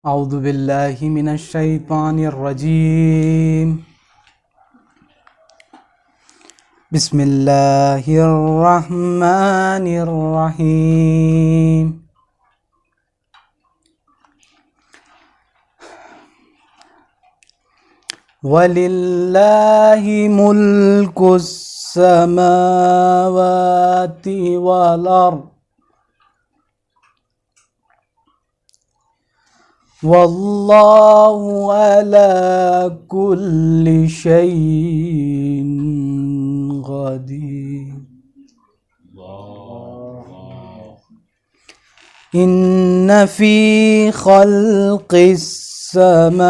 اعوذ باللہ من الشیطان الرجیم بسم اللہ الرحمن الرحیم وَلِلَّهِ مُلْكُ السَّمَاوَاتِ وَالْأَرْضِ وَاللَّهُ عَلَى كُلِّ شَيْءٍ قَدِيرٌ إِنَّ فِي خَلْقِ السَّمَاوَاتِ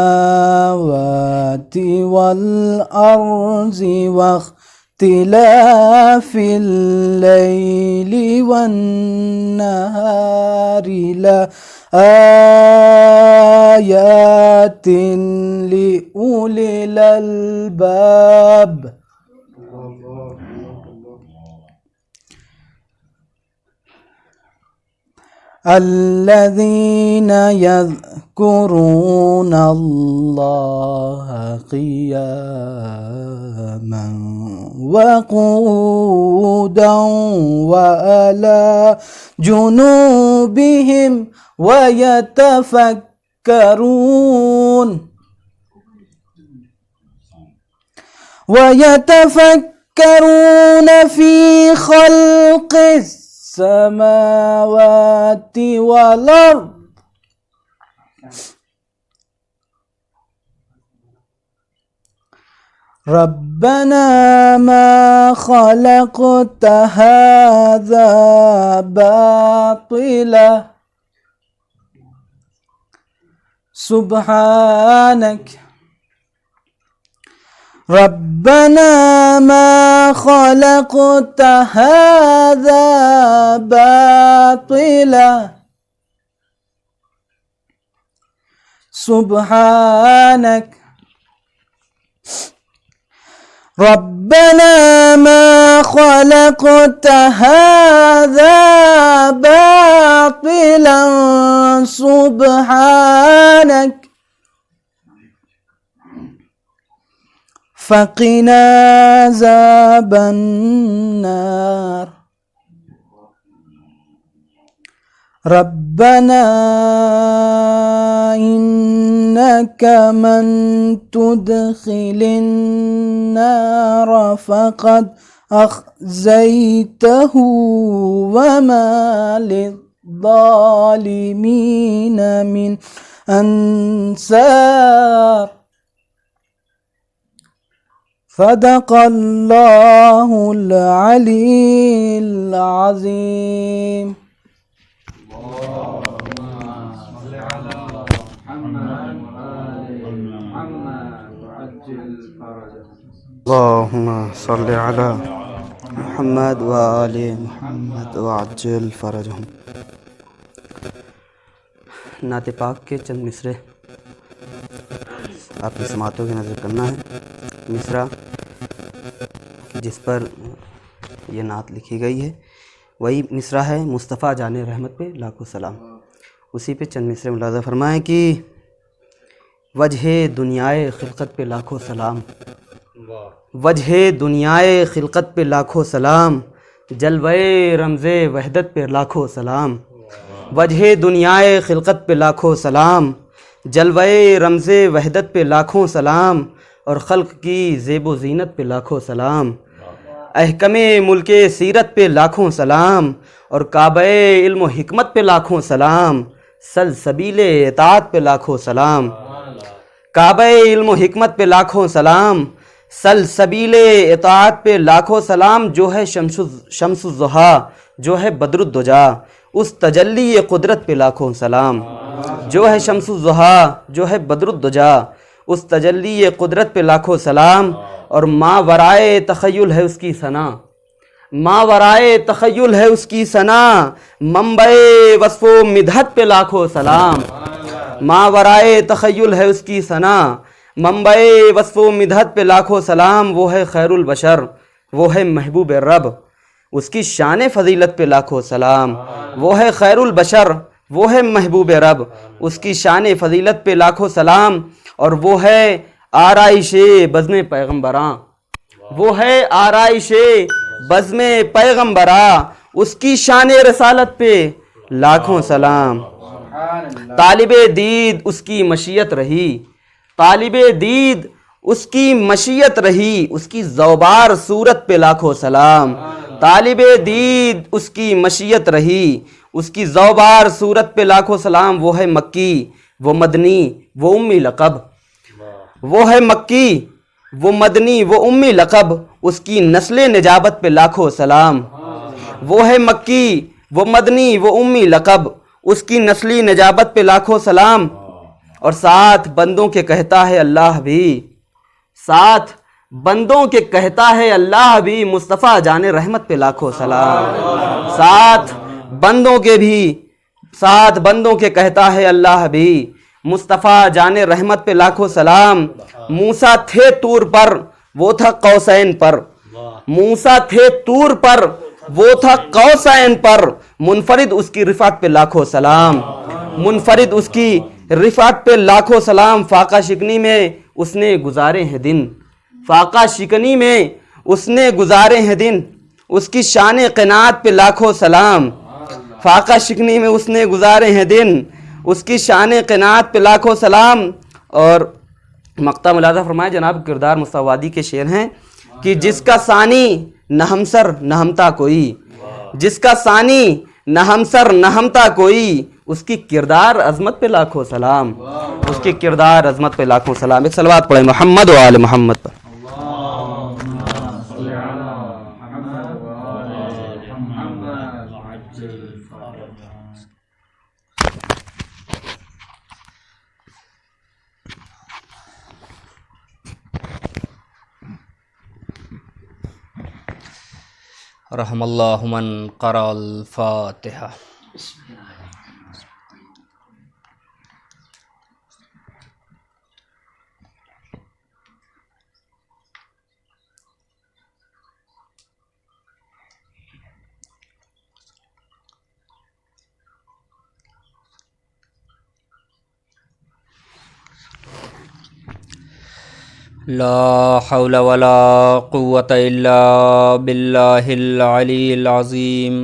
وَالْأَرْضِ وَاخْتِلَافِ اللَّيْلِ وَالنَّهَارِ لآيات لأولي الألباب الذين يذكرون الله قياما وقعودا وعلى جنوبهم ويتفكرون في خلق السماوات والأرض ربنا ما خلقت هذا باطلا سبحانك ربنا ما خلقت هذا باطلا سبحانك ربنا ما خلقت هذا باطلا سبحانك فقنا عذاب النار ربنا إنك من تدخل النار فقد أخزيته وما للظالمين من أنصار صدق الله العلي العظيم اللهم صل على محمد وآل محمد وعجل فرجهم۔ نعت پاک کے چند مصرے آپ کی سماعتوں کی نظر کرنا ہے۔ مصرع جس پر یہ نعت لکھی گئی ہے وہی مصرع ہے مصطفیٰ جان رحمت پہ لاکھوں سلام۔ اسی پہ چند مصرے ملاحظہ فرمائیں کہ وجہ دنیائے خلقت پہ لاکھوں سلام، وجہ دنیائے خلقت پہ لاکھوں سلام، جلوہ رمز وحدت پہ لاکھوں سلام، وجہ دنیائے خلقت پہ لاکھوں سلام، جلوہ رمز وحدت پہ لاکھوں سلام، اور خلق کی زیب و زینت پہ لاکھوں سلام، احکم ملک سیرت پہ لاکھوں سلام، اور کعبہ علم و حکمت پہ لاکھوں سلام، سلسبیل اطاعت پہ لاکھوں سلام، کعبہ علم و حکمت پہ لاکھوں سلام، سلسبیل اطاعت پہ لاکھوں سلام، جو ہے شمس الضحیٰ، جو ہے بدر الدجا، اس تجلی قدرت پہ لاکھوں سلام، جو ہے شمس الضحیٰ، جو ہے بدر الدجا، اس تجلی قدرت پہ لاکھوں سلام، اور ما ورائے تخیل ہے اس کی ثنا، ما ورائے تخیل ہے اس کی ثنا، منبع وصف و مدحت پہ لاکھوں سلام، ما ورائے تخیل ہے اس کی ثنا، منبع وصف و مدحت پہ لاکھوں سلام، وہ ہے خیر البشر، وہ ہے محبوب رب، اس کی شان فضیلت پہ لاکھوں سلام، وہ ہے خیر البشر، وہ ہے محبوب رب، اس کی شان فضیلت پہ لاکھوں سلام، اور وہ ہے آرائش بزم پیغمبراں، وہ ہے آرائش بزم پیغمبراں، اس کی شان رسالت پہ لاکھوں سلام۔ طالب دید اس کی مشیت رہی، طالب دید اس کی مشیت رہی، اس کی زوبار صورت پہ لاکھوں سلام۔ طالب دید اس کی مشیت رہی، اس کی زوبار صورت پہ لاکھوں سلام۔ وہ ہے مکی، وہ مدنی، وہ امی لقب، وہ ہے مکی، وہ مدنی، وہ امی لقب، اس کی نسل نجابت پہ لاکھوں سلام۔ وہ ہے مکی، وہ مدنی، وہ امی لقب، اس کی نسلی نجابت پہ لاکھوں سلام۔ اور ساتھ بندوں کے کہتا ہے اللہ بھی، ساتھ بندوں کے کہتا ہے اللہ بھی، مصطفیٰ جان رحمت پہ لاکھوں سلام۔ ساتھ بندوں کے بھی، ساتھ بندوں کے کہتا ہے اللہ بھی، مصطفیٰ جان رحمت پہ لاکھوں سلام۔ موسیٰ تھے طور پر، وہ تھا قوسین پر، موسیٰ تھے طور پر، وہ تھا قوسین پر، منفرد اس کی رفعت پہ لاکھوں سلام، منفرد اس کی رفعت پہ لاکھوں سلام۔ فاقہ شکنی میں اس نے گزارے ہیں دن، فاقہ شکنی میں اس نے گزارے ہیں دن، اس کی شان قناعت پہ لاکھوں سلام۔ فاقہ شکنی میں اس نے گزارے ہیں دن، اس کی شان قناعت پہ لاکھوں سلام۔ اور مقطع ملاحظہ فرمائے جناب کردار مصطفی کے شعر ہیں کہ جس کا ثانی نہ ہمسر نہ ہمتا کوئی، جس کا ثانی نہ ہمسر نہ ہمتا کوئی، اس کی کردار عظمت پہ لاکھوں سلام، اس کی کردار عظمت پہ لاکھوں سلام۔ ایک صلوات پڑھیں محمد و آل محمد پر۔ رحم اللہ من قرأ الفاتحہ۔ لا حول ولا قوة الا باللہ العلی العظیم۔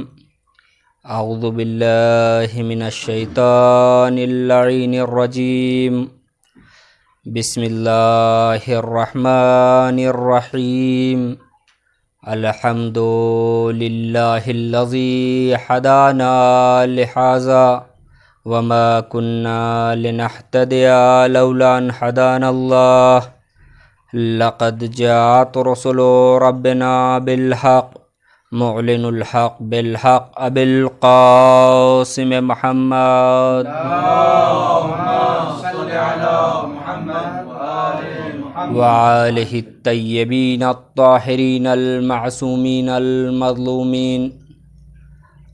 اعوذ باللہ من الشیطان اللعین الرجیم۔ بسم اللہ الرحمن الرحیم۔ الحمد للہ الذی ہدانا لہذا وما كنا لنهتدي لولا ان هدانا اللہ۔ لقد جاءت رسل ربنا بالحق معلن الحق بالحق ابی القاسم محمد وآلہ الطیبین الطاہرین المعصومین المظلومین۔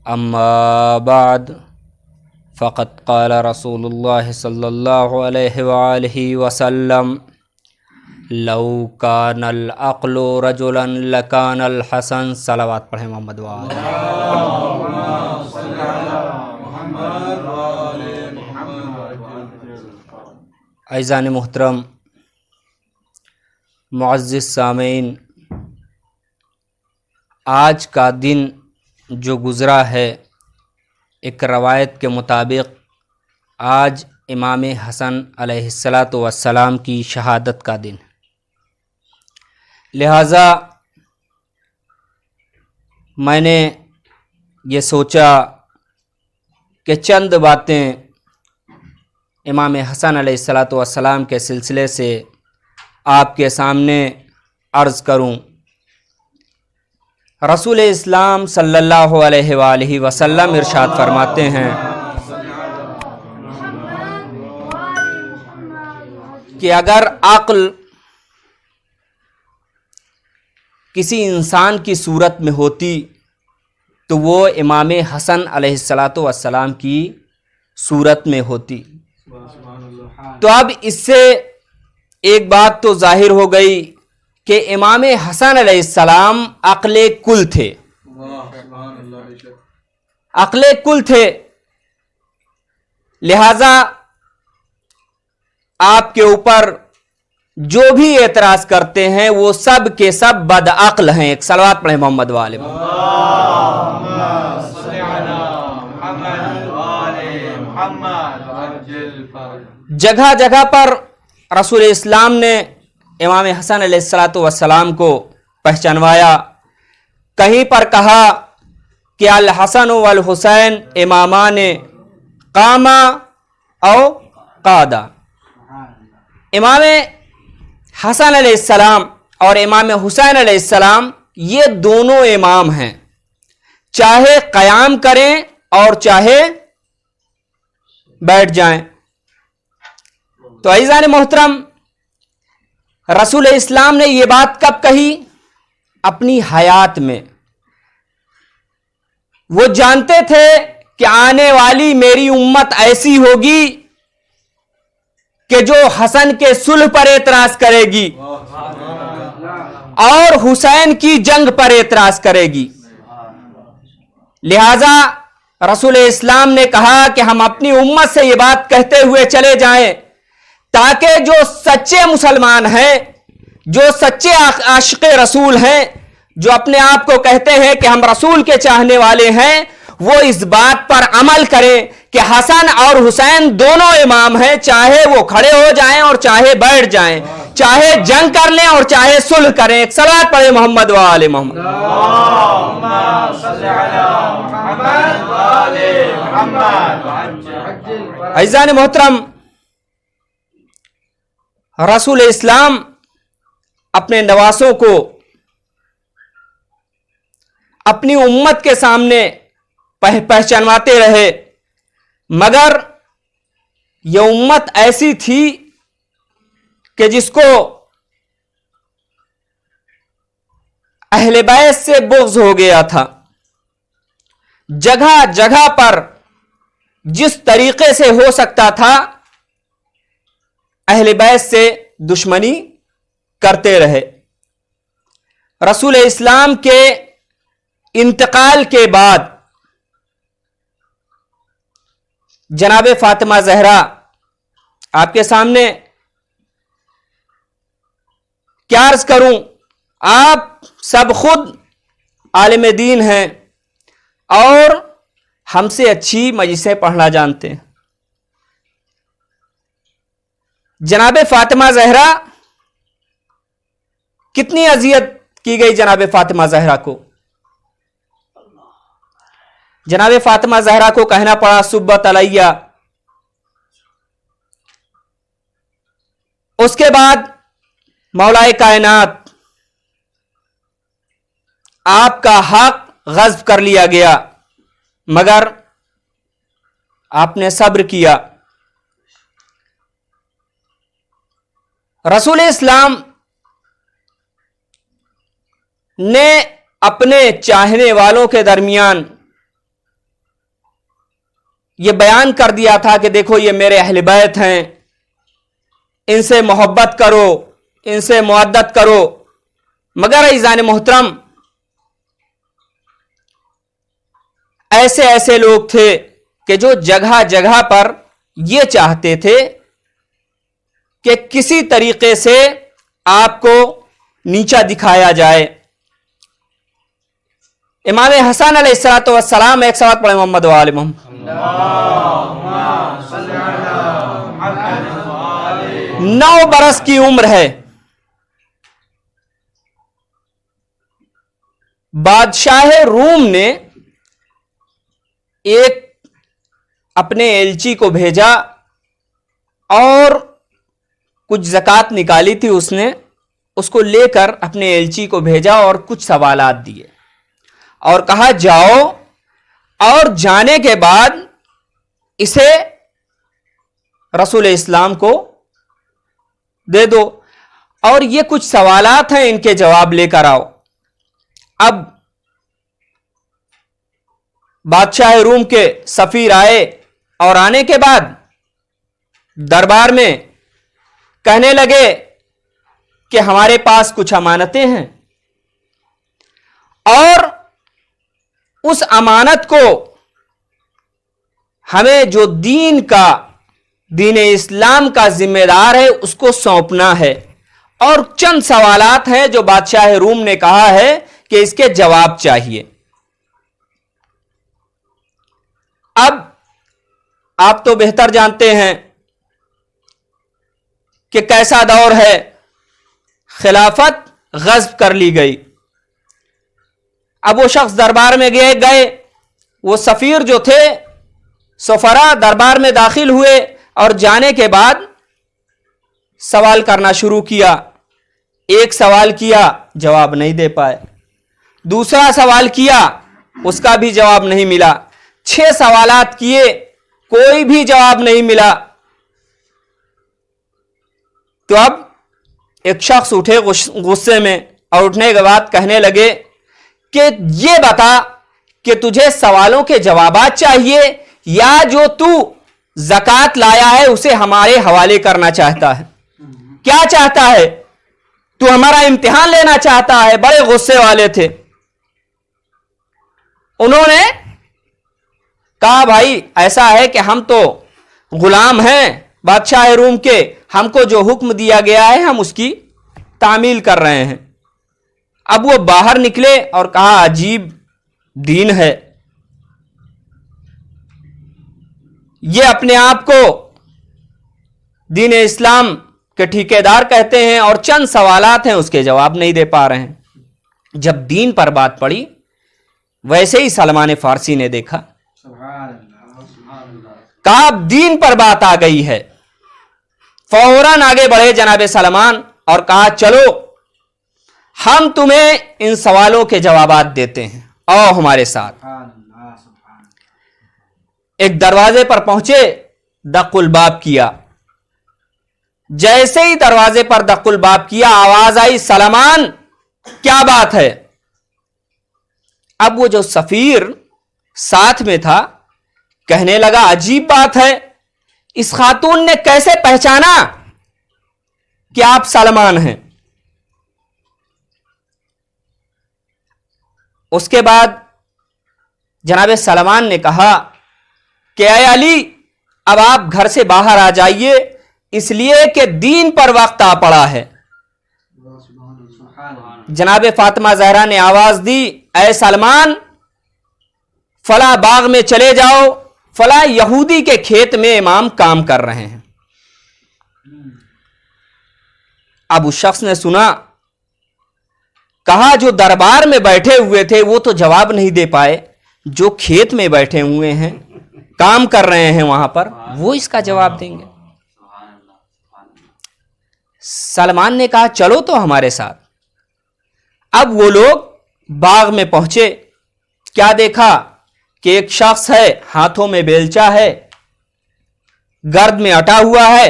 اما بعد فقد قال رسول اللہ صلی اللہ علیہ وآلہ وسلم لو کان العقل رجلا لکان الحسن۔ صلوات پڑھیں محمد وآلہ۔ عزیزان محترم، معزز سامعین، آج کا دن جو گزرا ہے، ایک روایت کے مطابق آج امام حسن علیہ السلام کی شہادت کا دن، لہٰذا میں نے یہ سوچا کہ چند باتیں امام حسن علیہ السلام کے سلسلے سے آپ کے سامنے عرض کروں۔ رسول اسلام صلی اللہ علیہ وآلہ وسلم ارشاد فرماتے ہیں کہ اگر عقل کسی انسان کی صورت میں ہوتی تو وہ امام حسن علیہ السلام کی صورت میں ہوتی۔ تو اب اس سے ایک بات تو ظاہر ہو گئی کہ امام حسن علیہ السلام عقل کل تھے، عقل کل تھے۔ لہذا آپ کے اوپر جو بھی اعتراض کرتے ہیں وہ سب کے سب بد عقل ہیں. ایک صلوات پڑھیں محمد والے. جگہ جگہ پر رسول اسلام نے امام حسن علیہ الصلوۃ والسلام کو پہچانوایا. کہیں پر کہا کہ الحسن والحسین امامان قاما او قادا. امام حسن علیہ السلام اور امام حسین علیہ السلام یہ دونوں امام ہیں، چاہے قیام کریں اور چاہے بیٹھ جائیں. تو عزیزان محترم، رسول اسلام نے یہ بات کب کہی؟ اپنی حیات میں. وہ جانتے تھے کہ آنے والی میری امت ایسی ہوگی کہ جو حسن کے صلح پر اعتراض کرے گی اور حسین کی جنگ پر اعتراض کرے گی. لہذا رسول اسلام نے کہا کہ ہم اپنی امت سے یہ بات کہتے ہوئے چلے جائیں تاکہ جو سچے مسلمان ہیں، جو سچے عاشق رسول ہیں، جو اپنے آپ کو کہتے ہیں کہ ہم رسول کے چاہنے والے ہیں، وہ اس بات پر عمل کریں کہ حسن اور حسین دونوں امام ہیں، چاہے وہ کھڑے ہو جائیں اور چاہے بیٹھ جائیں، چاہے جنگ کر لیں اور چاہے صلح کریں. ایک صلوات پڑھیں محمد و آل محمد. عزیزان محترم، رسول اسلام اپنے نواسوں کو اپنی امت کے سامنے پہچانواتے رہے، مگر یہ امت ایسی تھی کہ جس کو اہل بیت سے بغض ہو گیا تھا. جگہ جگہ پر جس طریقے سے ہو سکتا تھا اہل بیت سے دشمنی کرتے رہے. رسول اسلام کے انتقال کے بعد جناب فاطمہ زہرا، آپ کے سامنے کیا عرض کروں، آپ سب خود عالم دین ہیں اور ہم سے اچھی مجلسیں پڑھنا جانتے ہیں. جناب فاطمہ زہرا، کتنی اذیت کی گئی جناب فاطمہ زہرا کو. جناب فاطمہ زہرا کو کہنا پڑا سبت علیہ. اس کے بعد مولا کائنات آپ کا حق غصب کر لیا گیا، مگر آپ نے صبر کیا. رسول اسلام نے اپنے چاہنے والوں کے درمیان یہ بیان کر دیا تھا کہ دیکھو یہ میرے اہل بیت ہیں، ان سے محبت کرو، ان سے مودت کرو. مگر عزیزان محترم، ایسے لوگ تھے کہ جو جگہ جگہ پر یہ چاہتے تھے کہ کسی طریقے سے آپ کو نیچا دکھایا جائے. امام حسن علیہ الصلوۃ والسلام، ایک صلوات پڑھیں محمد و آل محمد. 9 برس کی عمر ہے. بادشاہ روم نے ایک اپنے ایلچی کو بھیجا اور کچھ زکوٰۃ نکالی تھی، اس نے اس کو لے کر اپنے ایلچی کو بھیجا اور کچھ سوالات دیے اور کہا جاؤ اور جانے کے بعد اسے رسول اسلام کو دے دو اور یہ کچھ سوالات ہیں، ان کے جواب لے کر آؤ. اب بادشاہ روم کے سفیر آئے اور آنے کے بعد دربار میں کہنے لگے کہ ہمارے پاس کچھ امانتیں ہیں اور اس امانت کو ہمیں جو دین اسلام کا ذمہ دار ہے اس کو سونپنا ہے، اور چند سوالات ہیں جو بادشاہ روم نے کہا ہے کہ اس کے جواب چاہیے۔ اب آپ تو بہتر جانتے ہیں کہ کیسا دور ہے، خلافت غصب کر لی گئی۔ اب وہ شخص دربار میں گئے، وہ سفیر جو تھے، سفراء دربار میں داخل ہوئے، اور جانے کے بعد سوال کرنا شروع کیا۔ ایک سوال کیا، جواب نہیں دے پائے، دوسرا سوال کیا، اس کا بھی جواب نہیں ملا، 6 سوالات کیے، کوئی بھی جواب نہیں ملا۔ تو اب ایک شخص اٹھے غصے میں، اور اٹھنے کے بعد کہنے لگے کہ یہ بتا کہ تجھے سوالوں کے جوابات چاہیے یا جو تو زکوٰۃ لایا ہے اسے ہمارے حوالے کرنا چاہتا ہے؟ کیا چاہتا ہے؟ تو ہمارا امتحان لینا چاہتا ہے؟ بڑے غصے والے تھے۔ انہوں نے کہا بھائی ایسا ہے کہ ہم تو غلام ہیں بادشاہ روم کے، ہم کو جو حکم دیا گیا ہے ہم اس کی تعمیل کر رہے ہیں۔ اب وہ باہر نکلے اور کہا عجیب دین ہے، یہ اپنے آپ کو دین اسلام کے ٹھیکیدار کہتے ہیں، اور چند سوالات ہیں اس کے جواب نہیں دے پا رہے ہیں۔ جب دین پر بات پڑی، ویسے ہی سلمان فارسی نے دیکھا، کہا اب دین پر بات آ گئی ہے۔ فوراً آگے بڑھے جناب سلمان اور کہا چلو ہم تمہیں ان سوالوں کے جوابات دیتے ہیں، آؤ ہمارے ساتھ۔ ایک دروازے پر پہنچے، دق الباب کیا، جیسے ہی دروازے پر دق الباب کیا آواز آئی سلمان کیا بات ہے؟ اب وہ جو سفیر ساتھ میں تھا کہنے لگا عجیب بات ہے، اس خاتون نے کیسے پہچانا کہ آپ سلمان ہیں؟ اس کے بعد جناب سلمان نے کہا کہ اے علی اب آپ گھر سے باہر آ جائیے، اس لیے کہ دین پر وقت آ پڑا ہے۔ جناب فاطمہ زہرا نے آواز دی اے سلمان فلاں باغ میں چلے جاؤ، فلاں یہودی کے کھیت میں امام کام کر رہے ہیں۔ اب اس شخص نے سنا، کہا جو دربار میں بیٹھے ہوئے تھے وہ تو جواب نہیں دے پائے، جو کھیت میں بیٹھے ہوئے ہیں کام کر رہے ہیں وہاں پر وہ اس کا جواب دیں گے۔ سلمان نے کہا چلو تو ہمارے ساتھ۔ اب وہ لوگ باغ میں پہنچے، کیا دیکھا کہ ایک شخص ہے، ہاتھوں میں بیلچا ہے، گرد میں اٹا ہوا ہے۔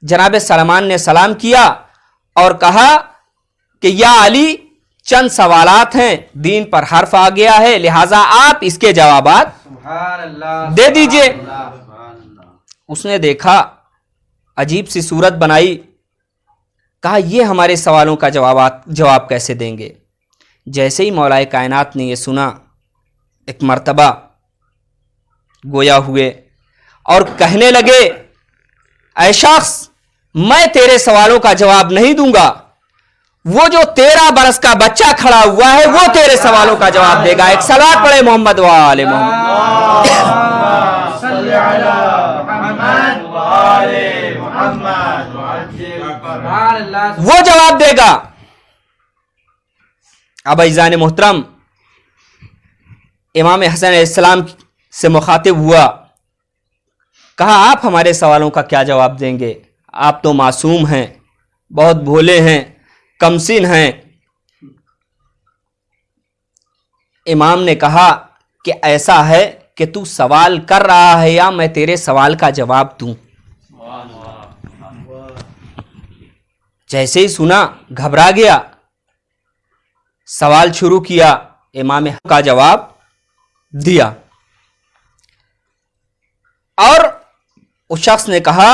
جناب سلمان نے سلام کیا اور کہا کہ یا علی چند سوالات ہیں، دین پر حرف آ گیا ہے، لہذا آپ اس کے جوابات دے دیجئے۔ اس نے دیکھا، عجیب سی صورت بنائی، کہا یہ ہمارے سوالوں کا جواب کیسے دیں گے؟ جیسے ہی مولا کائنات نے یہ سنا، ایک مرتبہ گویا ہوئے اور کہنے لگے اے شخص میں تیرے سوالوں کا جواب نہیں دوں گا، وہ جو 13 برس کا بچہ کھڑا ہوا ہے وہ تیرے سوالوں کا جواب دے گا۔ ایک صلوات پڑھے محمد وآل محمد۔ وہ جواب دے گا۔ اب عزیزان محترم، امام حسن علیہ السلام سے مخاطب ہوا، کہا آپ ہمارے سوالوں کا کیا جواب دیں گے؟ آپ تو معصوم ہیں، بہت بھولے ہیں، کمسن ہیں۔ امام نے کہا کہ ایسا ہے کہ تو سوال کر رہا ہے یا میں تیرے سوال کا جواب دوں؟ جیسے ہی سنا گھبرا گیا، سوال شروع کیا، امام کا جواب دیا، اور اس شخص نے کہا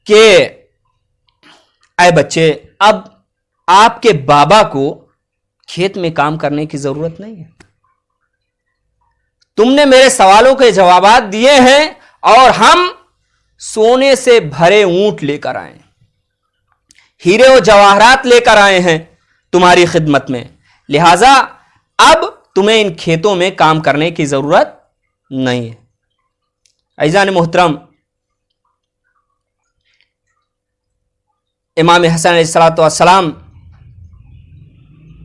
کہ اے بچے اب آپ کے بابا کو کھیت میں کام کرنے کی ضرورت نہیں ہے، تم نے میرے سوالوں کے جوابات دیے ہیں اور ہم سونے سے بھرے اونٹ لے کر آئے ہیں، ہیرے و جواہرات لے کر آئے ہیں تمہاری خدمت میں، لہذا اب تمہیں ان کھیتوں میں کام کرنے کی ضرورت نہیں ہے۔ عزیزان محترم، امام حسن علیہ السلام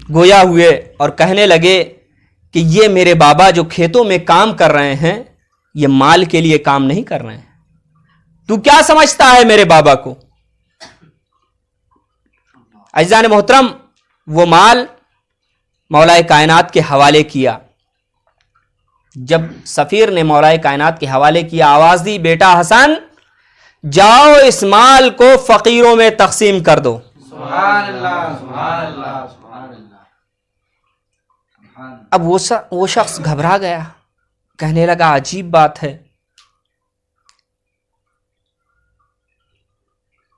گویا ہوئے اور کہنے لگے کہ یہ میرے بابا جو کھیتوں میں کام کر رہے ہیں یہ مال کے لیے کام نہیں کر رہے ہیں، تو کیا سمجھتا ہے میرے بابا کو؟ عزیزان محترم، وہ مال مولا کائنات کے حوالے کیا۔ جب سفیر نے مولا کائنات کے حوالے کیا، آواز دی، بیٹا حسن جاؤ اس مال کو فقیروں میں تقسیم کر دو۔ سبحان اللہ، سبحان اللہ، سبحان اللہ۔ اب وہ شخص گھبرا گیا، کہنے لگا عجیب بات ہے،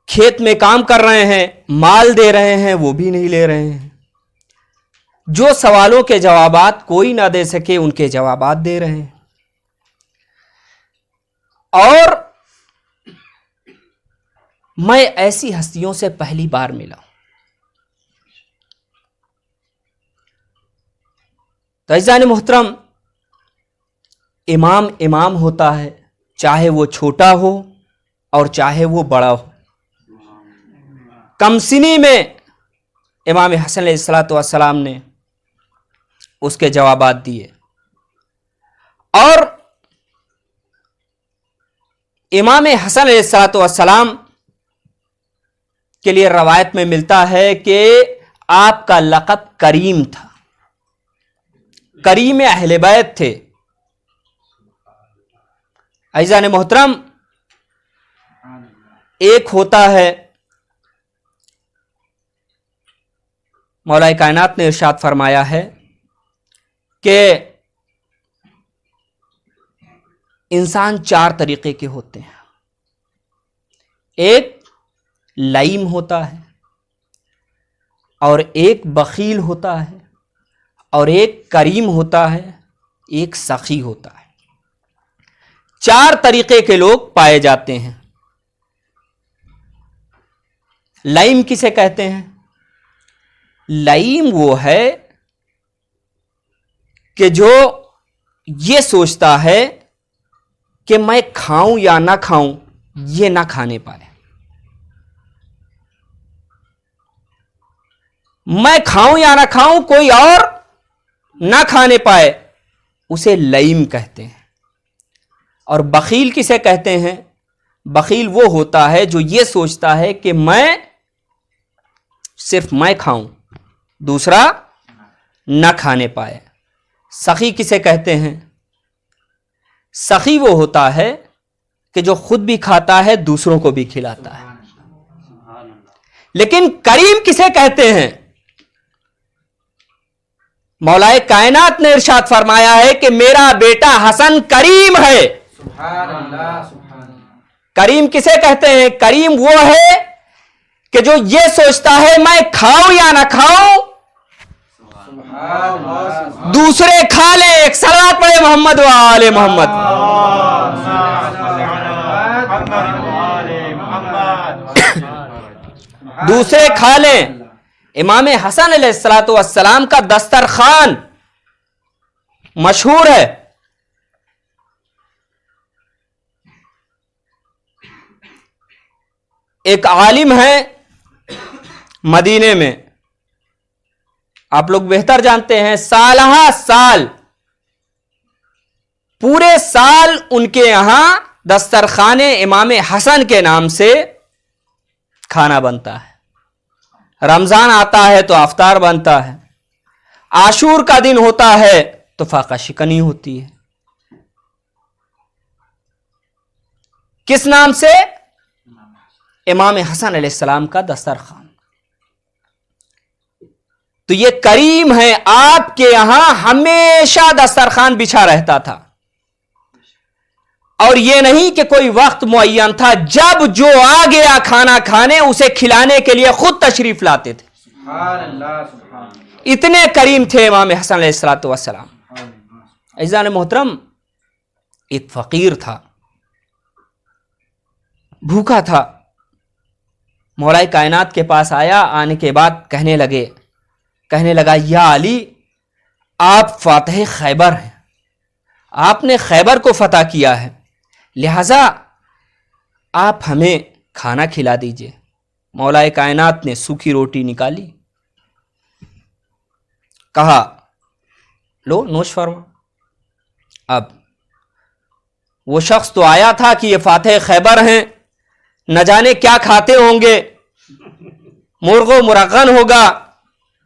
کھیت میں کام کر رہے ہیں، مال دے رہے ہیں، وہ بھی نہیں لے رہے ہیں، جو سوالوں کے جوابات کوئی نہ دے سکے ان کے جوابات دے رہے ہیں، اور میں ایسی ہستیوں سے پہلی بار ملا۔ تو عزیزان محترم، امام ہوتا ہے، چاہے وہ چھوٹا ہو اور چاہے وہ بڑا ہو۔ کم سنی میں امام حسن علیہ السلام نے اس کے جوابات دیے، اور امام حسن علیہ السلام کے لیے روایت میں ملتا ہے کہ آپ کا لقب کریم تھا، کریم اہل بیت تھے۔ عزیزان محترم، ایک ہوتا ہے، مولا کائنات نے ارشاد فرمایا ہے کہ انسان چار طریقے کے ہوتے ہیں، ایک لئیم ہوتا ہے، اور ایک بخیل ہوتا ہے، اور ایک کریم ہوتا ہے، ایک سخی ہوتا ہے۔ چار طریقے کے لوگ پائے جاتے ہیں۔ لئیم کسے کہتے ہیں؟ لئیم وہ ہے کہ جو یہ سوچتا ہے کہ میں کھاؤں یا نہ کھاؤں، یہ نہ کھانے پائے، میں کھاؤں یا نہ کھاؤں کوئی اور نہ کھانے پائے، اسے لئیم کہتے ہیں۔ اور بخیل کسے کہتے ہیں؟ بخیل وہ ہوتا ہے جو یہ سوچتا ہے کہ میں صرف میں کھاؤں، دوسرا نہ کھانے پائے۔ سخی کسے کہتے ہیں؟ سخی وہ ہوتا ہے کہ جو خود بھی کھاتا ہے دوسروں کو بھی کھلاتا ہے۔ لیکن کریم کسے کہتے ہیں؟ مولا کائنات نے ارشاد فرمایا ہے کہ میرا بیٹا حسن کریم ہے۔ سبحان اللہ، سبحان اللہ۔ کریم کسے کہتے ہیں؟ کریم وہ ہے کہ جو یہ سوچتا ہے میں کھاؤں یا نہ کھاؤں، سبحان اللہ، دوسرے کھا لیں۔ ایک صلوات پڑھے محمد و آل محمد۔ دوسرے کھا لیں۔ امام حسن علیہ السلام کا دسترخوان مشہور ہے۔ ایک عالم ہے مدینے میں، آپ لوگ بہتر جانتے ہیں، سالہ سال پورے سال ان کے یہاں دسترخوان امام حسن کے نام سے کھانا بنتا ہے۔ رمضان آتا ہے تو افطار بنتا ہے، عاشور کا دن ہوتا ہے تو فاقہ شکنی ہوتی ہے۔ کس نام سے؟ امام حسن علیہ السلام کا دسترخوان۔ تو یہ کریم ہے، آپ کے یہاں ہمیشہ دسترخوان بچھا رہتا تھا، اور یہ نہیں کہ کوئی وقت معین تھا، جب جو آ گیا کھانا کھانے اسے کھلانے کے لیے خود تشریف لاتے تھے۔ سبحان اللہ، سبحان اللہ۔ اتنے کریم تھے امام حسن علیہ السلام۔ عزیزان محترم، ایک فقیر تھا، بھوکا تھا، مولا کائنات کے پاس آیا، آنے کے بعد کہنے لگا یا علی آپ فاتح خیبر ہیں، آپ نے خیبر کو فتح کیا ہے، لہذا آپ ہمیں کھانا کھلا دیجئے۔ مولا کائنات نے سوکھی روٹی نکالی، کہا لو نوش فرما۔ اب وہ شخص تو آیا تھا کہ یہ فاتح خیبر ہیں، نہ جانے کیا کھاتے ہوں گے، مرغ و مرغن ہوگا،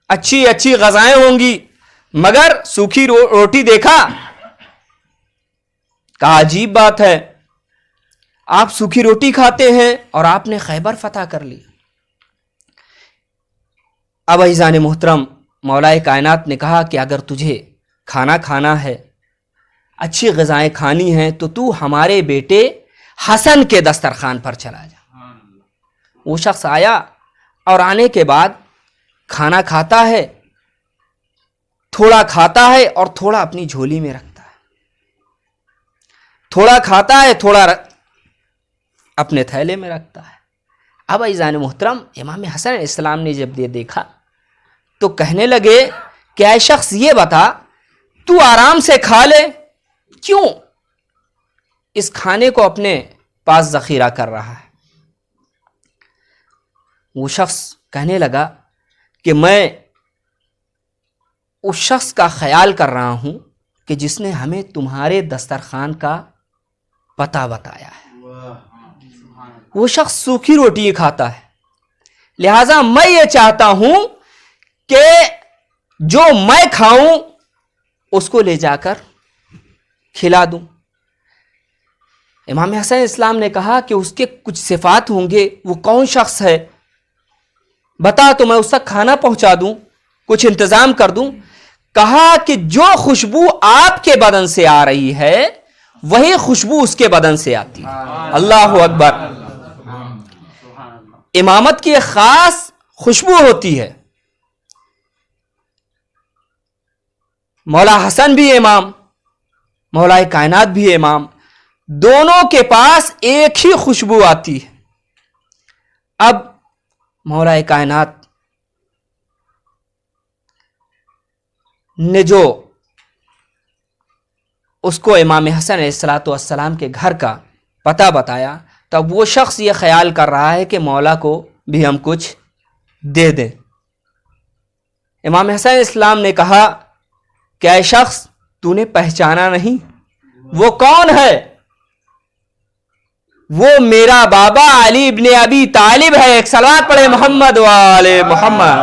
اچھی اچھی غذائیں ہوں گی، مگر سوکھی روٹی دیکھا، کہا عجیب بات ہے، آپ سوکھی روٹی کھاتے ہیں اور آپ نے خیبر فتح کر لی۔ اب عزیزان محترم، مولا کائنات نے کہا کہ اگر تجھے کھانا کھانا ہے، اچھی غذائیں کھانی ہیں، تو تو ہمارے بیٹے حسن کے دسترخوان پر چلا جا۔ وہ شخص آیا اور آنے کے بعد کھانا کھاتا ہے، تھوڑا کھاتا ہے اور تھوڑا اپنی جھولی میں رکھتا ہے، تھوڑا کھاتا ہے، تھوڑا اپنے تھیلے میں رکھتا ہے۔ اب عزیزان محترم، امام حسن علیہ السلام نے جب یہ دیکھا تو کہنے لگے کہ اے شخص یہ بتا، تو آرام سے کھا لے، کیوں اس کھانے کو اپنے پاس ذخیرہ کر رہا ہے؟ وہ شخص کہنے لگا کہ میں اس شخص کا خیال کر رہا ہوں کہ جس نے ہمیں تمہارے دسترخوان کا پتہ بتایا ہے۔ وہ شخص سوکھی روٹی کھاتا ہے، لہذا میں یہ چاہتا ہوں کہ جو میں کھاؤں اس کو لے جا کر کھلا دوں۔ امام حسن اسلام نے کہا کہ اس کے کچھ صفات ہوں گے، وہ کون شخص ہے بتا تو میں اس تک کھانا پہنچا دوں، کچھ انتظام کر دوں۔ کہا کہ جو خوشبو آپ کے بدن سے آ رہی ہے وہی خوشبو اس کے بدن سے آتی ہے۔ اللہ اکبر۔ امامت کی ایک خاص خوشبو ہوتی ہے۔ مولا حسن بھی امام، مولا کائنات بھی امام، دونوں کے پاس ایک ہی خوشبو آتی ہے۔ اب مولا کائنات نے جو اس کو امام حسن علیہ السلام کے گھر کا پتہ بتایا، تب وہ شخص یہ خیال کر رہا ہے کہ مولا کو بھی ہم کچھ دے دیں۔ امام حسن علیہ السلام نے کہا کہ اے شخص، تو نے پہچانا نہیں؟ وہ کون ہے؟ وہ میرا بابا علی ابن ابی طالب ہے۔ ایک صلوات پڑھے محمد وآل محمد۔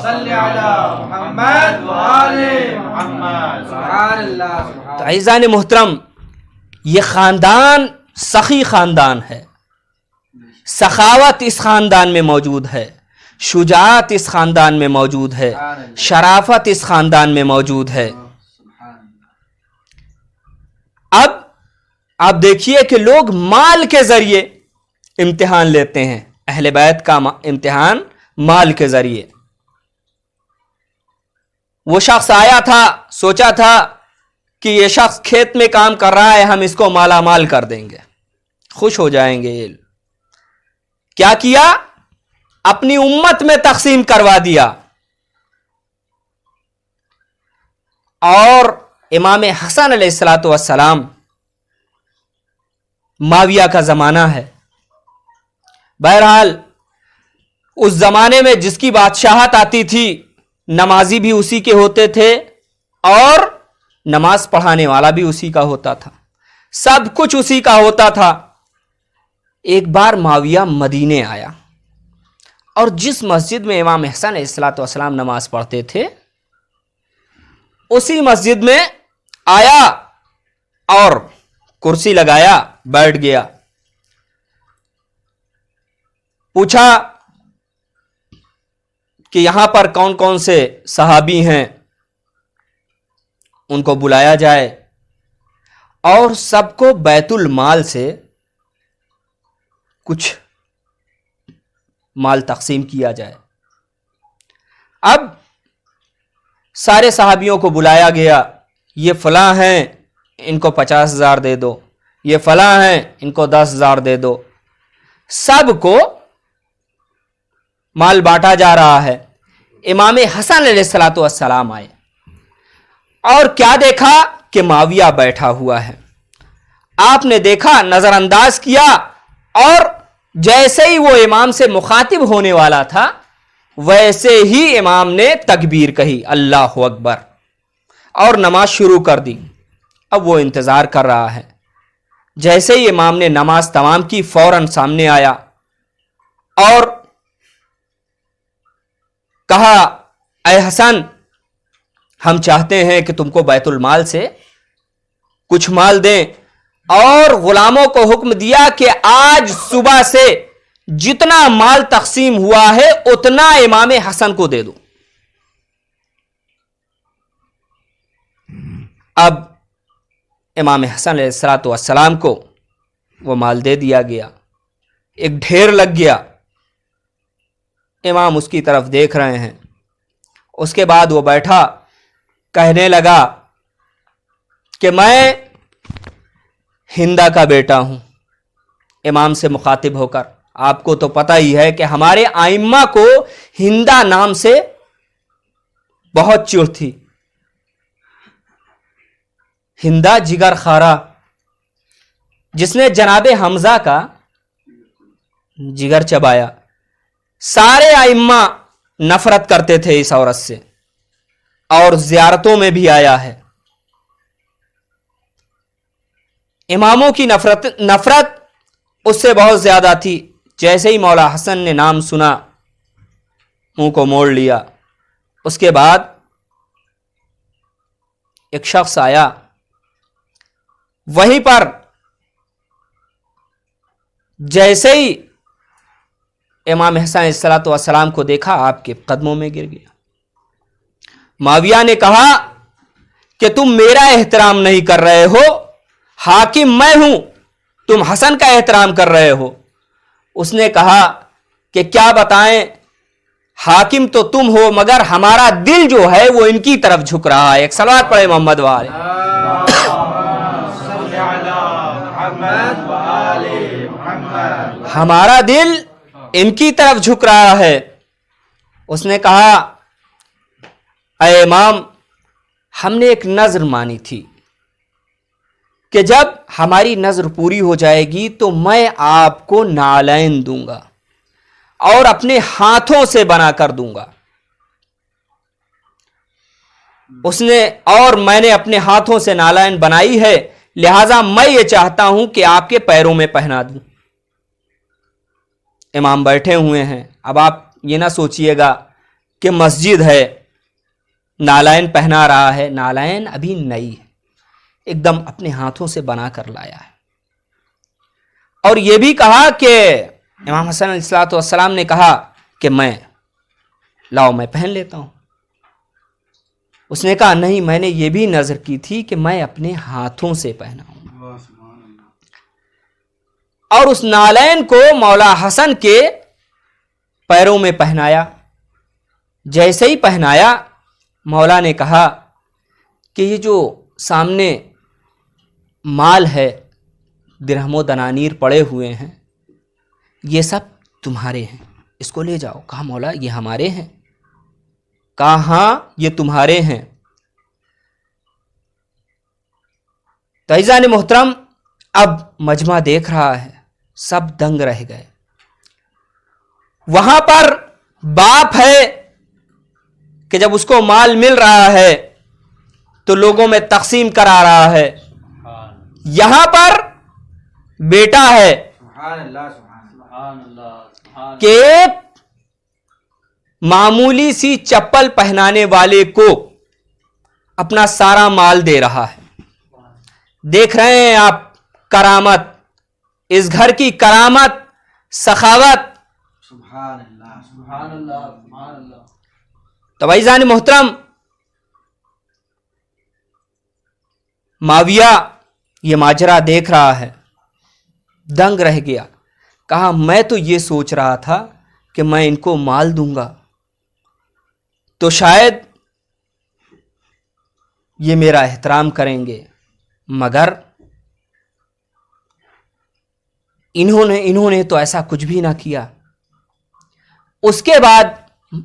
صلی علی محمد وآل محمد۔ سبحان اللہ۔ تو عزیزان محترم، یہ خاندان سخی خاندان ہے، سخاوت اس خاندان میں موجود ہے، شجاعت اس خاندان میں موجود ہے، شرافت اس خاندان میں موجود ہے۔ اب آپ دیکھیے کہ لوگ مال کے ذریعے امتحان لیتے ہیں، اہل بیت کا امتحان مال کے ذریعے۔ وہ شخص آیا تھا، سوچا تھا کہ یہ شخص کھیت میں کام کر رہا ہے، ہم اس کو مالا مال کر دیں گے، خوش ہو جائیں گے۔ کیا کیا؟ اپنی امت میں تقسیم کروا دیا۔ اور امام حسن علیہ السلام، معاویہ کا زمانہ ہے، بہرحال اس زمانے میں جس کی بادشاہت آتی تھی، نمازی بھی اسی کے ہوتے تھے اور نماز پڑھانے والا بھی اسی کا ہوتا تھا، سب کچھ اسی کا ہوتا تھا۔ ایک بار معاویہ مدینے آیا اور جس مسجد میں امام حسن علیہ السلام نماز پڑھتے تھے اسی مسجد میں آیا اور کرسی لگایا، بیٹھ گیا۔ پوچھا کہ یہاں پر کون کون سے صحابی ہیں، ان کو بلایا جائے اور سب کو بیت المال سے کچھ مال تقسیم کیا جائے۔ اب سارے صحابیوں کو بلایا گیا، یہ فلاں ہیں، ان کو 50,000 دے دو، یہ فلاں ہیں ان کو 10,000 دے دو، سب کو مال بانٹا جا رہا ہے۔ امام حسن علیہ الصلوۃ والسلام آئے اور کیا دیکھا کہ معاویہ بیٹھا ہوا ہے۔ آپ نے دیکھا، نظر انداز کیا، اور جیسے ہی وہ امام سے مخاطب ہونے والا تھا ویسے ہی امام نے تکبیر کہی، اللہ اکبر، اور نماز شروع کر دی۔ اب وہ انتظار کر رہا ہے۔ جیسے ہی امام نے نماز تمام کی فوراً سامنے آیا اور کہا، اے حسن، ہم چاہتے ہیں کہ تم کو بیت المال سے کچھ مال دیں، اور غلاموں کو حکم دیا کہ آج صبح سے جتنا مال تقسیم ہوا ہے اتنا امام حسن کو دے دو۔ اب امام حسن علیہ الصلوۃ والسلام کو وہ مال دے دیا گیا، ایک ڈھیر لگ گیا۔ امام اس کی طرف دیکھ رہے ہیں۔ اس کے بعد وہ بیٹھا، کہنے لگا کہ میں ہندا کا بیٹا ہوں۔ امام سے مخاطب ہو کر، آپ کو تو پتہ ہی ہے کہ ہمارے ائمہ کو ہندا نام سے بہت چڑ تھی۔ ہندا جگر خارا، جس نے جناب حمزہ کا جگر چبایا۔ سارے ائمہ نفرت کرتے تھے اس عورت سے، اور زیارتوں میں بھی آیا ہے۔ اماموں کی نفرت اس سے بہت زیادہ تھی۔ جیسے ہی مولا حسن نے نام سنا، منہ کو موڑ لیا۔ اس کے بعد ایک شخص آیا، وہیں پر جیسے ہی امام حسن علیہ الصلوۃ والسلام کو دیکھا، آپ کے قدموں میں گر گیا۔ معاویہ نے کہا کہ تم میرا احترام نہیں کر رہے ہو، حاکم میں ہوں، تم حسن کا احترام کر رہے ہو۔ اس نے کہا کہ کیا بتائیں، حاکم تو تم ہو مگر ہمارا دل جو ہے وہ ان کی طرف جھک رہا ہے۔ ایک صلوات پڑھے محمد والے۔ ہمارا دل ان کی طرف جھک رہا ہے۔ اس نے کہا، اے امام، ہم نے ایک نذر مانی تھی کہ جب ہماری نذر پوری ہو جائے گی تو میں آپ کو نالین دوں گا اور اپنے ہاتھوں سے بنا کر دوں گا۔ اس نے، اور میں نے اپنے ہاتھوں سے نالین بنائی ہے، لہذا میں یہ چاہتا ہوں کہ آپ کے پیروں میں پہنا دوں۔ امام بیٹھے ہوئے ہیں۔ اب آپ یہ نہ سوچئے گا کہ مسجد ہے، نالین پہنا رہا ہے۔ نالین ابھی نئی ہے، ایک دم اپنے ہاتھوں سے بنا کر لایا ہے۔ اور یہ بھی کہا کہ امام حسن علیہ الصلوۃ والسلام نے کہا کہ میں پہن لیتا ہوں۔ اس نے کہا نہیں، میں نے یہ بھی نذر کی تھی کہ میں اپنے ہاتھوں سے پہناؤں۔ اور اس نالین کو مولا حسن کے پیروں میں پہنایا۔ جیسے ہی پہنایا، مولا نے کہا کہ یہ جو سامنے مال ہے، درہم و دنانیر پڑے ہوئے ہیں، یہ سب تمہارے ہیں، اس کو لے جاؤ۔ کہا مولا یہ ہمارے ہیں؟ کہا ہاں یہ تمہارے ہیں۔ تو عزیزان محترم، اب مجمع دیکھ رہا ہے، سب دنگ رہ گئے۔ وہاں پر باپ ہے کہ جب اس کو مال مل رہا ہے تو لوگوں میں تقسیم کرا رہا ہے۔ یہاں پر بیٹا ہے کہ ایک معمولی سی چپل پہنانے والے کو اپنا سارا مال دے رہا ہے۔ دیکھ رہے ہیں آپ کرامت، اس گھر کی کرامت، سخاوت۔ سبحان اللہ، سبحان اللہ، سبحان اللہ۔ تو بھائیزان محترم، معاویہ یہ ماجرا دیکھ رہا ہے، دنگ رہ گیا۔ کہا میں تو یہ سوچ رہا تھا کہ میں ان کو مال دوں گا تو شاید یہ میرا احترام کریں گے، مگر انہوں نے تو ایسا کچھ بھی نہ کیا. اس کے بعد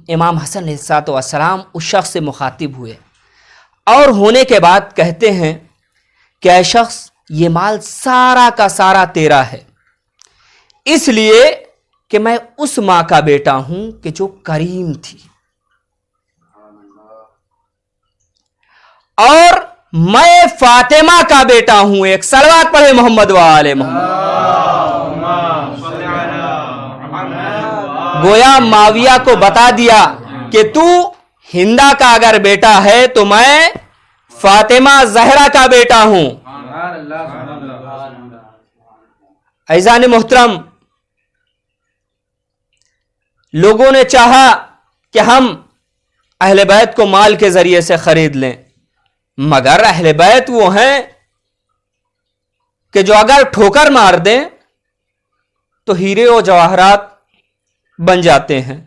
امام حسن علیہ السلام اس شخص سے مخاطب ہوئے اور ہونے کے بعد کہتے ہیں کہ اے شخص یہ مال سارا کا سارا تیرا ہے، اس لیے کہ میں اس ماں کا بیٹا ہوں کہ جو کریم تھی، اور میں فاطمہ کا بیٹا ہوں. ایک صلوات پڑھے محمد وآل محمد. گویا معاویہ کو بتا دیا کہ تو ہندا کا اگر بیٹا ہے تو میں فاطمہ زہرا کا بیٹا ہوں. عزیزان محترم، لوگوں نے چاہا کہ ہم اہل بیت کو مال کے ذریعے سے خرید لیں، مگر اہل بیت وہ ہیں کہ جو اگر ٹھوکر مار دیں تو ہیرے و جواہرات بن جاتے ہیں.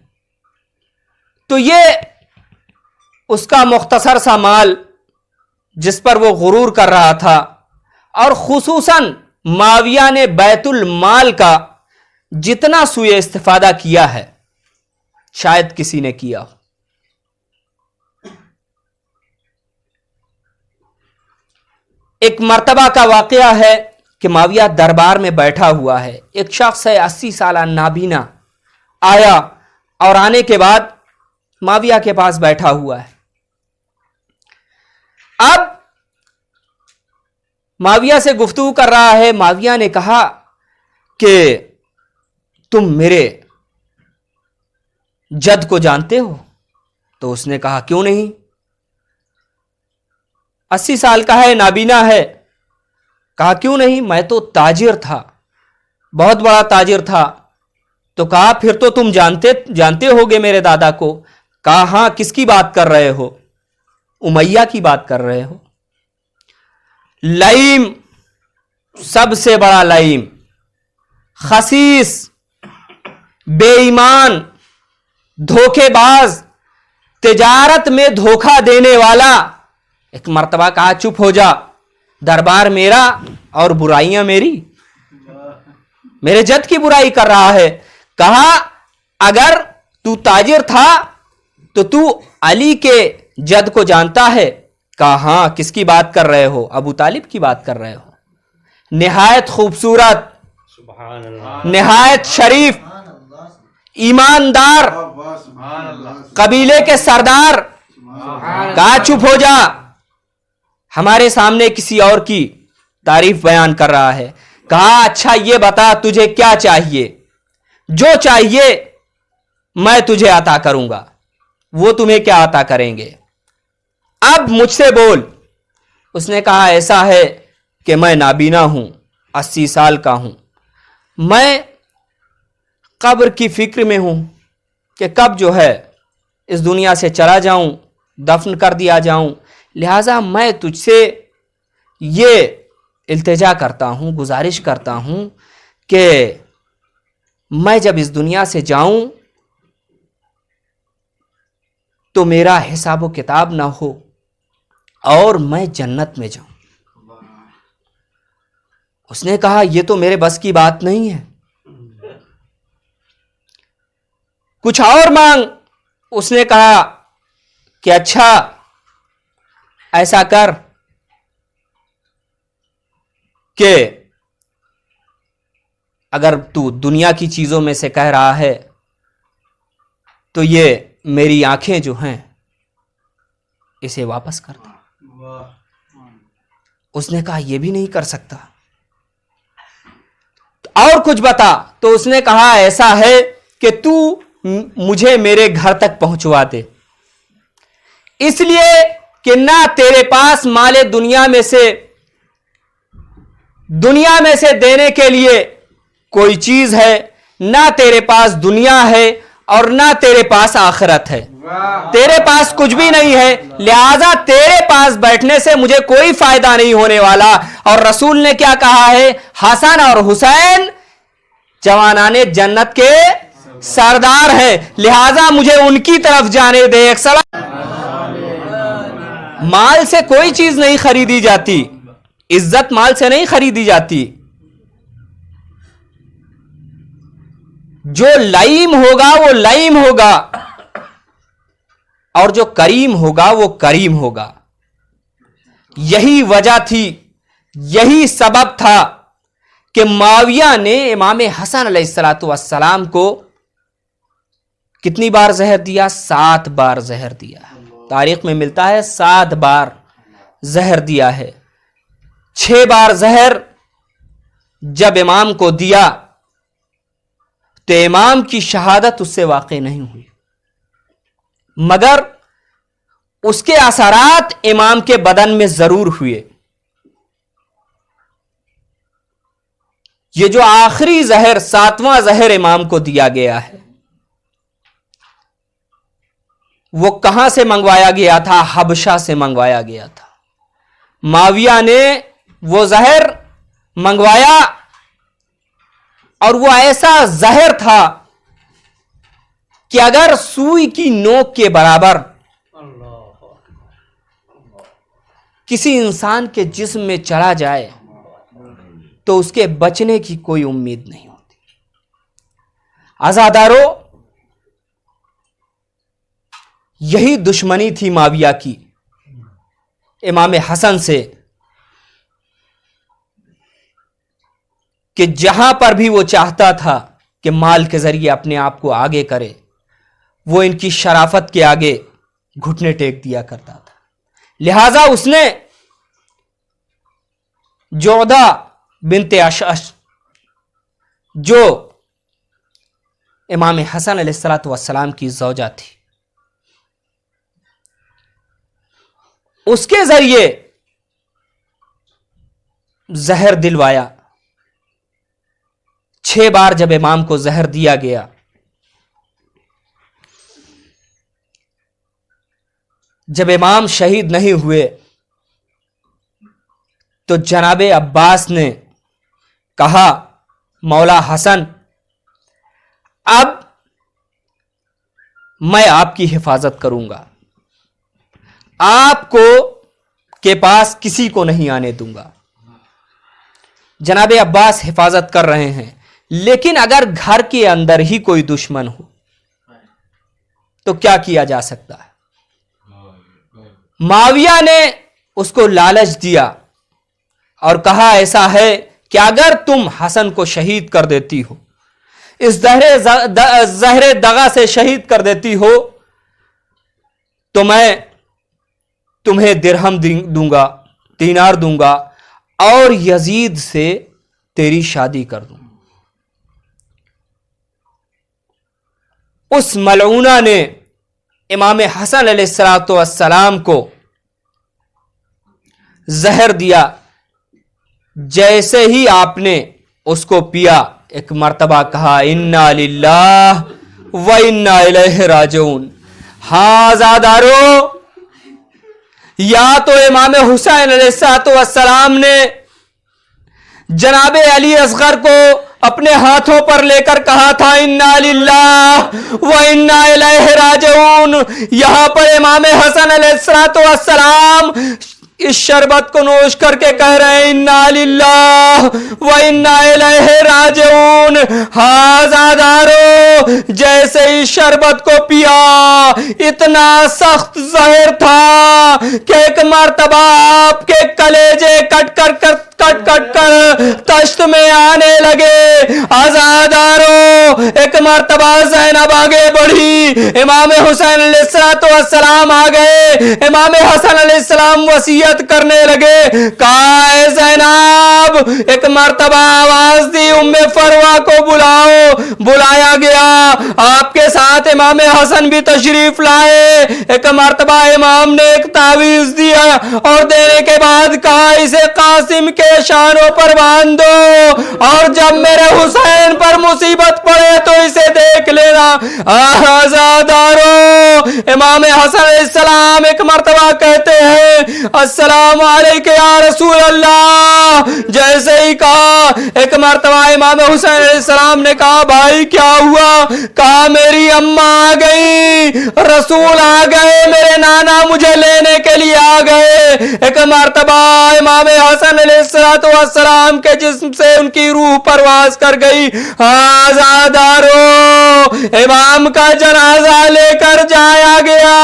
تو یہ اس کا مختصر سا مال جس پر وہ غرور کر رہا تھا، اور خصوصاً معاویہ نے بیت المال کا جتنا سوء استفادہ کیا ہے شاید کسی نے کیا. ایک مرتبہ کا واقعہ ہے کہ معاویہ دربار میں بیٹھا ہوا ہے، ایک شخص ہے 80 سالہ نابینا آیا اور آنے کے بعد معاویہ کے پاس بیٹھا ہوا ہے. اب معاویہ سے گفتگو کر رہا ہے. معاویہ نے کہا کہ تم میرے جد کو جانتے ہو؟ تو اس نے کہا کیوں نہیں، 80 سال کا ہے، نابینا ہے. کہا کیوں نہیں، میں تو تاجر تھا، بہت بڑا تاجر تھا. تو کہا پھر تو تم جانتے ہوگے میرے دادا کو. کہا ہاں. کس کی بات کر رہے ہو؟ امیہ کی بات کر رہے ہو. لئیم، سب سے بڑا لئیم، خسیس، بے ایمان، دھوکے باز، تجارت میں دھوکہ دینے والا. ایک مرتبہ کہا چپ ہو جا، دربار میرا اور برائیاں میری، میرے جد کی برائی کر رہا ہے. کہا اگر تو تاجر تھا تو تو علی کے جد کو جانتا ہے؟ کہا ہاں. کس کی بات کر رہے ہو؟ ابو طالب کی بات کر رہے ہو. نہایت خوبصورت، نہایت شریف، ایماندار، قبیلے کے سردار. کہا چپ ہو جا، ہمارے سامنے کسی اور کی تعریف بیان کر رہا ہے. کہا اچھا یہ بتا تجھے کیا چاہیے؟ جو چاہیے میں تجھے عطا کروں گا. وہ تمہیں کیا عطا کریں گے؟ اب مجھ سے بول. اس نے کہا ایسا ہے کہ میں نابینا ہوں، 80 سال کا ہوں، میں قبر کی فکر میں ہوں کہ کب جو ہے اس دنیا سے چلا جاؤں، دفن کر دیا جاؤں. لہٰذا میں تجھ سے یہ التجا کرتا ہوں، گزارش کرتا ہوں کہ میں جب اس دنیا سے جاؤں تو میرا حساب و کتاب نہ ہو اور میں جنت میں جاؤں. اس نے کہا یہ تو میرے بس کی بات نہیں ہے، کچھ اور مانگ. اس نے کہا کہ اچھا ایسا کر کہ اگر تو دنیا کی چیزوں میں سے کہہ رہا ہے تو یہ میری آنکھیں جو ہیں اسے واپس کر دے. اس نے کہا یہ بھی نہیں کر سکتا. اور کچھ بتا. تو اس نے کہا ایسا ہے کہ تو مجھے میرے گھر تک پہنچوا دے، اس لیے کہ نہ تیرے پاس مال دنیا میں سے دینے کے لیے کوئی چیز ہے، نہ تیرے پاس دنیا ہے اور نہ تیرے پاس آخرت ہے. تیرے پاس کچھ بھی نہیں ہے، لہذا تیرے پاس بیٹھنے سے مجھے کوئی فائدہ نہیں ہونے والا. اور رسول نے کیا کہا ہے؟ حسن اور حسین جوانان جنت کے سردار ہیں، لہذا مجھے ان کی طرف جانے دے. ایک سلام. مال سے کوئی چیز نہیں خریدی جاتی، عزت مال سے نہیں خریدی جاتی. جو لئیم ہوگا وہ لئیم ہوگا اور جو کریم ہوگا وہ کریم ہوگا. یہی وجہ تھی, یہی سبب تھا کہ معاویہ نے امام حسن علیہ السلام کو کتنی بار زہر دیا؟ 7 بار زہر دیا. تاریخ میں ملتا ہے 7 بار زہر دیا ہے. 6 بار زہر جب امام کو دیا تو امام کی شہادت اس سے واقع نہیں ہوئی, مگر اس کے اثرات امام کے بدن میں ضرور ہوئے. یہ جو آخری زہر 7واں زہر امام کو دیا گیا ہے وہ کہاں سے منگوایا گیا تھا؟ حبشہ سے منگوایا گیا تھا. معاویہ نے وہ زہر منگوایا اور وہ ایسا زہر تھا کہ اگر سوئی کی نوک کے برابر کسی انسان کے جسم میں چلا جائے تو اس کے بچنے کی کوئی امید نہیں ہوتی. عزادارو, یہی دشمنی تھی معاویہ کی امام حسن سے کہ جہاں پر بھی وہ چاہتا تھا کہ مال کے ذریعے اپنے آپ کو آگے کرے, وہ ان کی شرافت کے آگے گھٹنے ٹیک دیا کرتا تھا. لہذا اس نے جعدہ بنت اشعث جو امام حسن علیہ السلام کی زوجہ تھی, اس کے ذریعے زہر دلوایا. 6 بار جب امام کو زہر دیا گیا جب امام شہید نہیں ہوئے تو جناب عباس نے کہا مولا حسن اب میں آپ کی حفاظت کروں گا, آپ کو کے پاس کسی کو نہیں آنے دوں گا. جناب عباس حفاظت کر رہے ہیں, لیکن اگر گھر کے اندر ہی کوئی دشمن ہو تو کیا کیا جا سکتا ہے؟ معاویہ نے اس کو لالچ دیا اور کہا ایسا ہے کہ اگر تم حسن کو شہید کر دیتی ہو, اس زہر دغا سے شہید کر دیتی ہو, تو میں تمہیں درہم دوں گا, دینار دوں گا اور یزید سے تیری شادی کر دوں. اس ملعونہ نے امام حسن علیہ السلام کو زہر دیا. جیسے ہی آپ نے اس کو پیا ایک مرتبہ کہا انا للہ و انا الیہ راجعون. ہاں عزادارو, یا تو امام حسین علیہ السلام نے جناب علی اصغر کو اپنے ہاتھوں پر لے کر کہا تھا انا للہ و انا الیہ راجعون. یہاں پر امام حسن علیہ السلام اس شربت کو نوش کر کے کہہ رہے ہیں انا للہ و انا الیہ راجعون. ہاں عزادارو, جیسے اس شربت کو پیا اتنا سخت زہر تھا کہ ایک مرتبہ آپ کے کلیجے کٹ کر تشت میں آنے لگے. عزادارو, ایک مرتبہ زینب آگے بڑھی, امام حسین علیہ السلام آ گئے, امام حسن علیہ السلام وصیت کرنے لگے, کہا اے زینب, ایک مرتبہ آواز دی ام فروہ کو بلاؤ. بلایا گیا, آپ کے ساتھ امام حسن بھی تشریف لائے. ایک مرتبہ امام نے ایک تعویذ دیا اور دینے کے بعد کہا اسے قاسم کے شانوں پر باندھ دو, اور جب میرے حسین پر مصیبت پڑے تو اسے دے دیکھ لینا آزادارو امام حسن علیہ السلام ایک مرتبہ کہتے ہیں السلام علیکم یا رسول اللہ. جیسے ہی کہا ایک مرتبہ امام حسین علیہ السلام نے کہا بھائی کیا ہوا؟ کہا میری اماں آ گئی, رسول آ گئے, میرے نانا مجھے لینے کے لیے آ گئے. ایک مرتبہ امام حسن علیہ السلام کے جسم سے ان کی روح پرواز کر گئی. آزادارو امام کا جنازہ لے کر جایا گیا.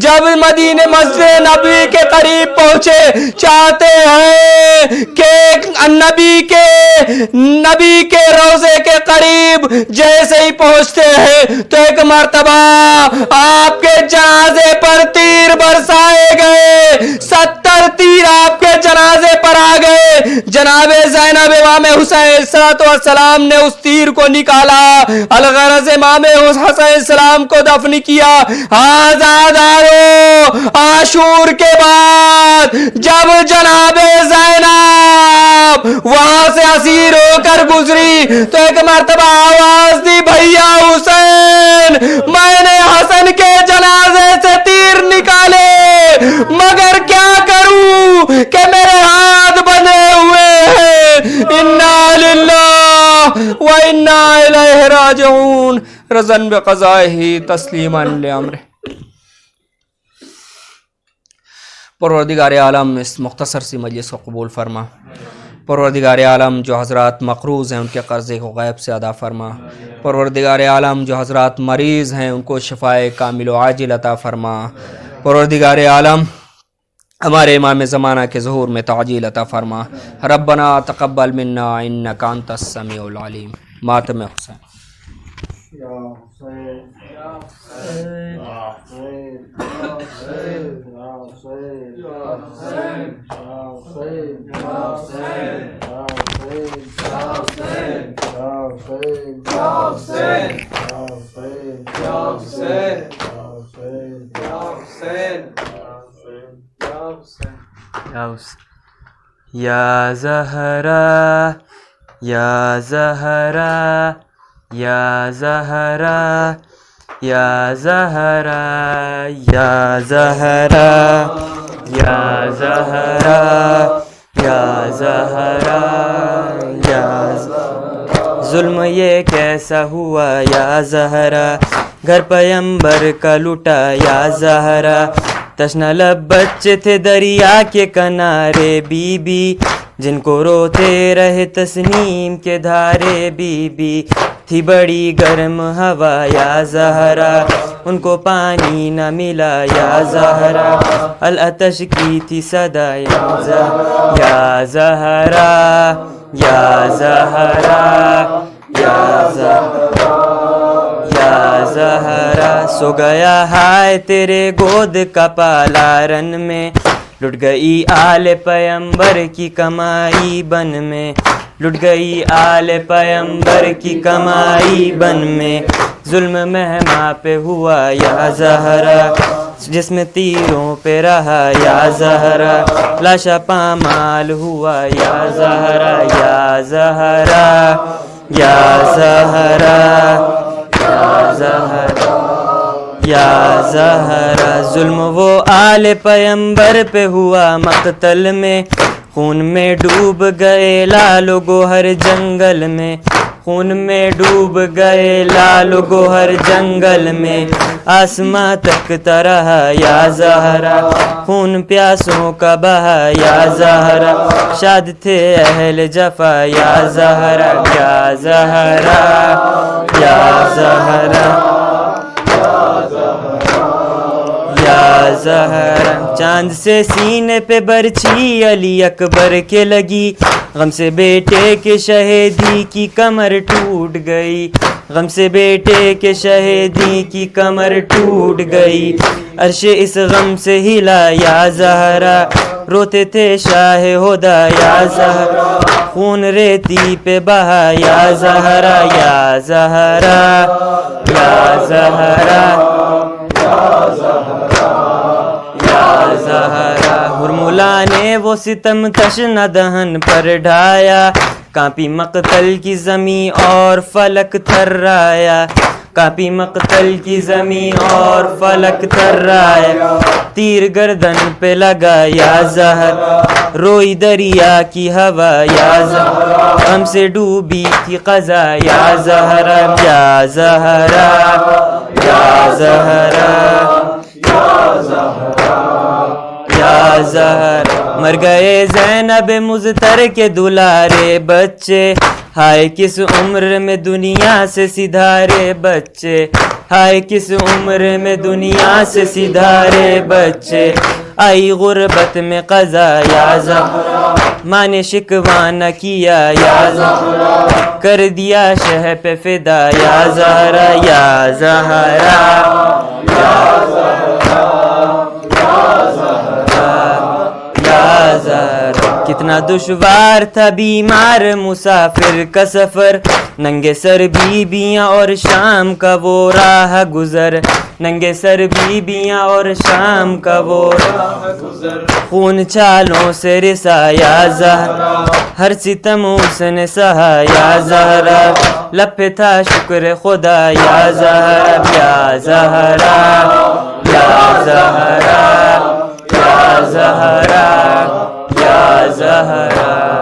جب مدینے مسجد نبی کے قریب پہنچے, چاہتے ہیں کہ نبی کے روضے کے قریب جیسے ہی پہنچتے ہیں تو ایک مرتبہ آپ کے جنازے پر تیر برسائے گئے. 70 تیر آپ کے جنازے پر آ گئے. جناب زینب امام حسین السلام نے اس تیر کو نکالا, الغرض امام حسن السلام کو دفن کیا. آزادارو عاشور کے بعد جب جناب زینب وہاں سے اسیر ہو کر گزری تو ایک مرتبہ آواز دی بھیا حسین میں نے حسن کے جنازے سے تیر نکالے مگر کیا کروں کہ میرے ہاتھ بندھے ہوئے ہیں. انا للہ و انا الیہ راجعون. رضن بقضائہ تسلیما لامرہ. پروردگار عالم اس مختصر سی مجلس کو قبول فرما. پروردگار عالم جو حضرات مقروض ہیں ان کے قرضے کو غیب سے ادا فرما. پروردگار عالم جو حضرات مریض ہیں ان کو شفائے کامل و عاجل عطا فرما. پروردگار عالم ہمارے امام زمانہ کے ظہور میں تعجیل عطا فرما. ربنا تقبل منا انک انت السمیع العلیم. ماتم حسین. یا زہرا یا زہرا یا زہرا یا زہرا یا زہرا یا زہرا یا زہرا یا ظلم یہ کیسا ہوا یا زہرا, گھر پیمبر کا لٹا یا زہرا. تشنہ لب بچے تھے دریا کے کنارے بی بی, جن کو روتے رہے تسنیم کے دھارے بی بی. تھی بڑی گرم ہوا یا زہرا, ان کو پانی نہ ملا یا زہرا. العطش کی تھی صدا یا زہرا یا زہرا یا زہرا یا زہرا. سو گیا ہائے تیرے گود کا پالارن میں, لٹ گئی آل پیمبر کی کمائی بن میں, لٹ گئی آل پیمبر کی کمائی بن میں. ظلم مہما پہ ہوا یا زہرا, جس میں تیروں پہ رہا یا زہرا. لاشا پامال ہوا یا زہرا یا زہرا یا زہرا یا زہرا یا زہرا. ظلم وہ آل پیمبر پہ ہوا مقتل میں, خون میں ڈوب گئے لال و گوہر جنگل میں, خون میں ڈوب گئے لال و گوہر جنگل میں. آسماں تکتا رہا یا زہرا, خون پیاسوں کا بہا یا زہرا. شاد تھے اہل جفا یا زہرا یا زہرا یا زہرا یا زہرا. چاند سے سینے پہ برچھی علی اکبر کے لگی, غم سے بیٹے کے شہیدی کی کمر ٹوٹ گئی, غم سے بیٹے کے شہیدی کی کمر ٹوٹ گئی. عرش اس غم سے ہلا یا زہرا, روتے تھے شاہ ہدا یا زہرا. خون ریتی پہ بہا یا زہرا یا زہرا یا زہرا یا زہرا. ہرملا نے وہ ستم تشنہ دہن پر ڈھایا, کانپی مقتل کی زمین اور فلک تھرایا، کانپی مقتل کی زمین اور فلک تھرایا، تیر گردن پہ لگا یا زہر، روئی دریا کی ہوا یا زہر، ہم سے ڈوبی تھی قضا یا زہرا، یا زہرا یا زہرا یا زہر، مر گئے زینب مضطر کے دلارے بچے، ہائے کس عمر میں دنیا سے سدھارے بچے، ہائے کس عمر میں دنیا سے سدھارے بچے، آئی غربت میں قضا یا زہرا، ماں نے شکوہ نہ کیا یا زہرا، کر دیا شہ پہ فدا یا زہرا، یا زہرا یا زہرا۔ کتنا دشوار تھا بیمار مسافر کا سفر، ننگے سر بیبیاں اور شام کا وہ راہ گزر، ننگے سر بیبیاں اور شام کا وہ راہ گزر، خون چھالوں سے رسا یا زہرا، ہر ستم اس نے سہا یا زہرا، لب پہ تھا شکر خدا یا زہرا، یا زہرا یا زہرا یا زہرا یا زہرا۔